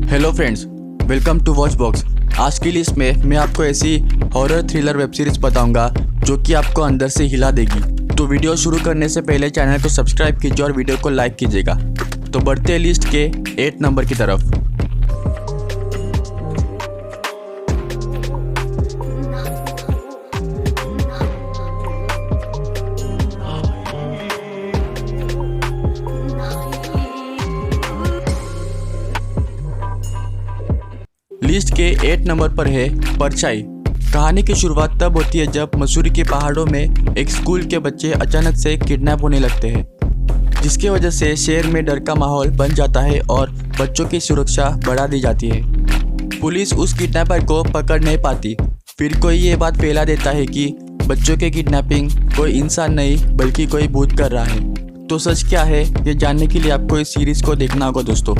Hello friends, welcome to watch box. आज की list में मैं आपको ऐसी हॉरर थ्रिलर वेब सीरीज बताऊंगा जो कि आपको अंदर से हिला देगी। तो वीडियो शुरू करने से पहले चैनल को सब्सक्राइब कीजिए और वीडियो को लाइक कीजिएगा। तो बढ़ते हैं लिस्ट के 8 नंबर की तरफ। लिस्ट के 8 नंबर पर है परछाई। कहानी की शुरुआत तब होती है जब मसूरी के पहाड़ों में एक स्कूल के बच्चे अचानक से किडनैप होने लगते हैं, जिसकी वजह से शहर में डर का माहौल बन जाता है और बच्चों की सुरक्षा बढ़ा दी जाती है। पुलिस उस किडनैपर को पकड़ नहीं पाती। फिर कोई ये बात फैला देता है कि बच्चों के किडनैपिंग कोई इंसान नहीं बल्कि कोई भूत कर रहा है। तो सच क्या है, ये जानने के लिए आपको इस सीरीज़ को देखना होगा दोस्तों।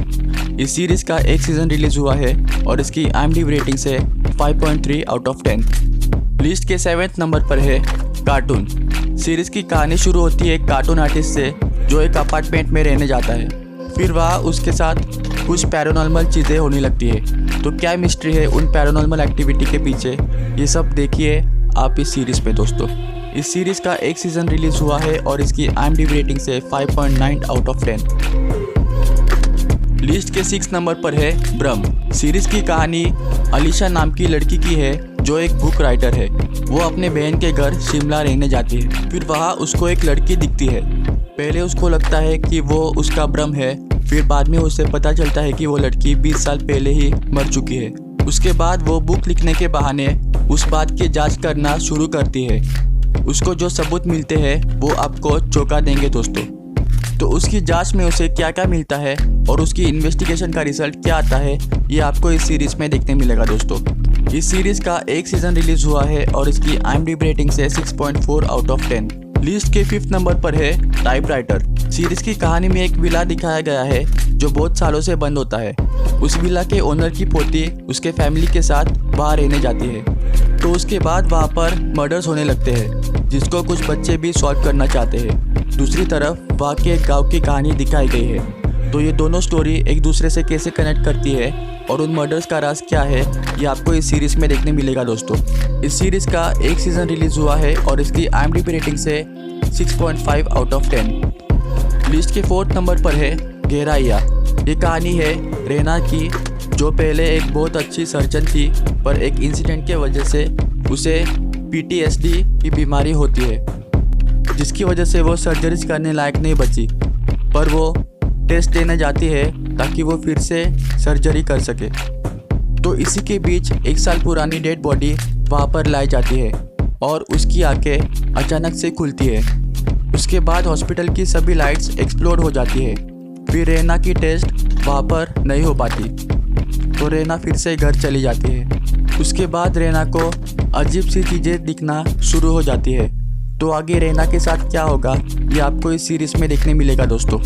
इस सीरीज़ का एक सीज़न रिलीज़ हुआ है और इसकी IMDb रेटिंग्स है 5.3 आउट ऑफ 10। लिस्ट के 7th नंबर पर है कार्टून। सीरीज़ की कहानी शुरू होती है एक कार्टून आर्टिस्ट से जो एक अपार्टमेंट में रहने जाता है। फिर वहाँ उसके साथ कुछ पैरानॉर्मल चीज़ें होने लगती है। तो क्या मिस्ट्री है उन पैरानॉर्मल एक्टिविटी के पीछे, ये सब देखिए आप इस सीरीज़ में दोस्तों। इस सीरीज़ का एक सीज़न रिलीज़ हुआ है और इसकी IMDb रेटिंग्स है 5.9 आउट ऑफ 10। लिस्ट के 6 नंबर पर है ब्रह्म। सीरीज़ की कहानी अलीशा नाम की लड़की की है जो एक बुक राइटर है। वो अपने बहन के घर शिमला रहने जाती है। फिर वहाँ उसको एक लड़की दिखती है। पहले उसको लगता है कि वो उसका ब्रह्म है, फिर बाद में उसे पता चलता है कि वो लड़की 20 साल पहले ही मर चुकी है। उसके बाद वो बुक लिखने के बहाने उस बात की जाँच करना शुरू करती है। उसको जो सबूत मिलते हैं वो आपको चौंका देंगे दोस्तों। तो उसकी जांच में उसे क्या क्या मिलता है और उसकी इन्वेस्टिगेशन का रिजल्ट क्या आता है, ये आपको इस सीरीज़ में देखने मिलेगा दोस्तों। इस सीरीज़ का एक सीज़न रिलीज़ हुआ है और इसकी IMDb रेटिंग्स है 6.4 आउट ऑफ 10। लिस्ट के 5th नंबर पर है टाइपराइटर। सीरीज़ की कहानी में एक विला दिखाया गया है जो बहुत सालों से बंद होता है। उस विला के ओनर की पोती उसके फैमिली के साथ वहाँ रहने जाती है। तो उसके बाद वहाँ पर मर्डर्स होने लगते हैं जिसको कुछ बच्चे भी सॉल्व करना चाहते हैं। दूसरी तरफ वहाँ के एक गाँव की कहानी दिखाई गई है। तो ये दोनों स्टोरी एक दूसरे से कैसे कनेक्ट करती है और उन मर्डर्स का राज क्या है, ये आपको इस सीरीज़ में देखने मिलेगा दोस्तों। इस सीरीज़ का एक सीज़न रिलीज़ हुआ है और इसकी IMDb रेटिंग्स है 6.5 आउट ऑफ 10। लिस्ट के 4th नंबर पर है गहराइया। ये कहानी है रेना की, जो पहले एक बहुत अच्छी सर्जन थी, पर एक इंसिडेंट के वजह से उसे PTSD की बीमारी होती है, जिसकी वजह से वो सर्जरीज करने लायक नहीं बची। पर वो टेस्ट देने जाती है ताकि वो फिर से सर्जरी कर सके। तो इसी के बीच 1 साल पुरानी डेड बॉडी वहाँ पर लाई जाती है और उसकी आंखें अचानक से खुलती है। उसके बाद हॉस्पिटल की सभी लाइट्स एक्सप्लोड हो जाती है। फिर रेना की टेस्ट वहाँ पर नहीं हो पाती, तो रेना फिर से घर चली जाती है। उसके बाद रेना को अजीब सी चीज़ें दिखना शुरू हो जाती है। तो आगे रेना के साथ क्या होगा, ये आपको इस सीरीज़ में देखने मिलेगा दोस्तों।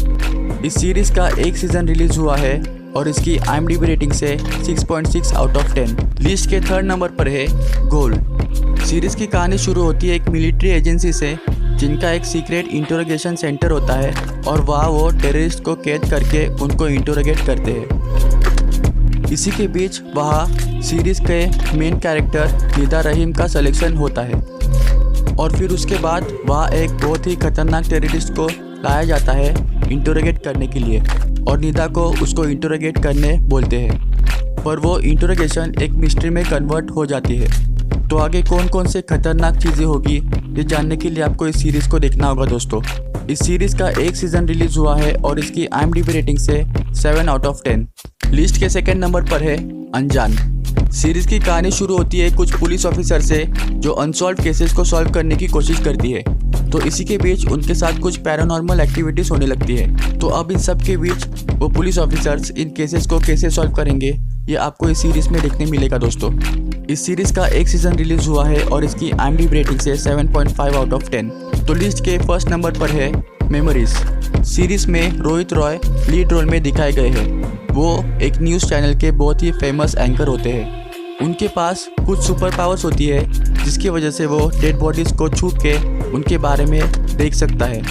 इस सीरीज़ का एक सीज़न रिलीज़ हुआ है और इसकी IMDb रेटिंग्स है 6.6 आउट ऑफ 10। लिस्ट के 3rd नंबर पर है गोल्ड। सीरीज़ की कहानी शुरू होती है एक मिलिट्री एजेंसी से जिनका एक सीक्रेट इंटरोगेशन सेंटर होता है और वहाँ वो टेररिस्ट को कैद करके उनको इंटरोगेट करते हैं। इसी के बीच वहाँ सीरीज़ के मेन कैरेक्टर निदा रहीम का सिलेक्शन होता है और फिर उसके बाद वहाँ एक बहुत ही खतरनाक टेररिस्ट को लाया जाता है इंटरोगेट करने के लिए और निदा को उसको इंटरोगेट करने बोलते हैं। पर वो इंटरोगेशन एक मिस्ट्री में कन्वर्ट हो जाती है। तो आगे कौन कौन से खतरनाक चीज़ें होगी, ये जानने के लिए आपको इस सीरीज़ को देखना होगा दोस्तों। इस सीरीज़ का एक सीज़न रिलीज़ हुआ है और इसकी IMDb रेटिंग्स है 7 आउट ऑफ 10। लिस्ट के 2nd नंबर पर है अनजान। सीरीज़ की कहानी शुरू होती है कुछ पुलिस ऑफिसर से जो अनसॉल्व केसेस को सॉल्व करने की कोशिश करती है। तो इसी के बीच उनके साथ कुछ पैरानॉर्मल एक्टिविटीज़ होने लगती है। तो अब इन सब के बीच वो पुलिस ऑफिसर्स इन केसेस को कैसे सॉल्व करेंगे, ये आपको इस सीरीज़ में देखने मिलेगा दोस्तों। इस सीरीज़ का एक सीज़न रिलीज़ हुआ है और इसकी IMDb रेटिंग्स है 7.5 आउट ऑफ 10। तो लिस्ट के 1st नंबर पर है मेमोरीज। सीरीज़ में रोहित रॉय लीड रोल में दिखाए गए हैं। वो एक न्यूज़ चैनल के बहुत ही फेमस एंकर होते हैं। उनके पास कुछ सुपर पावर्स होती है जिसकी वजह से वो डेड बॉडीज़ को छू के उनके बारे में देख सकता है।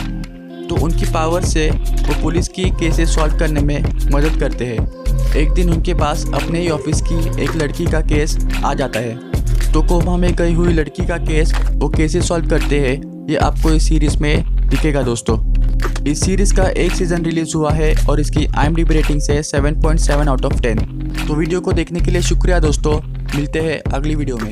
तो उनकी पावर से वो पुलिस की केसेस सॉल्व करने में मदद करते हैं। एक दिन उनके पास अपने ही ऑफिस की एक लड़की का केस आ जाता है। तो कोमा में गई हुई लड़की का केस वो कैसे सॉल्व करते हैं ये आपको इस सीरीज़ में दिखेगा दोस्तों। इस सीरीज़ का एक सीज़न रिलीज़ हुआ है और इसकी IMDb रेटिंग्स है 7.7 आउट ऑफ 10। तो वीडियो को देखने के लिए शुक्रिया दोस्तों, मिलते हैं अगली वीडियो में।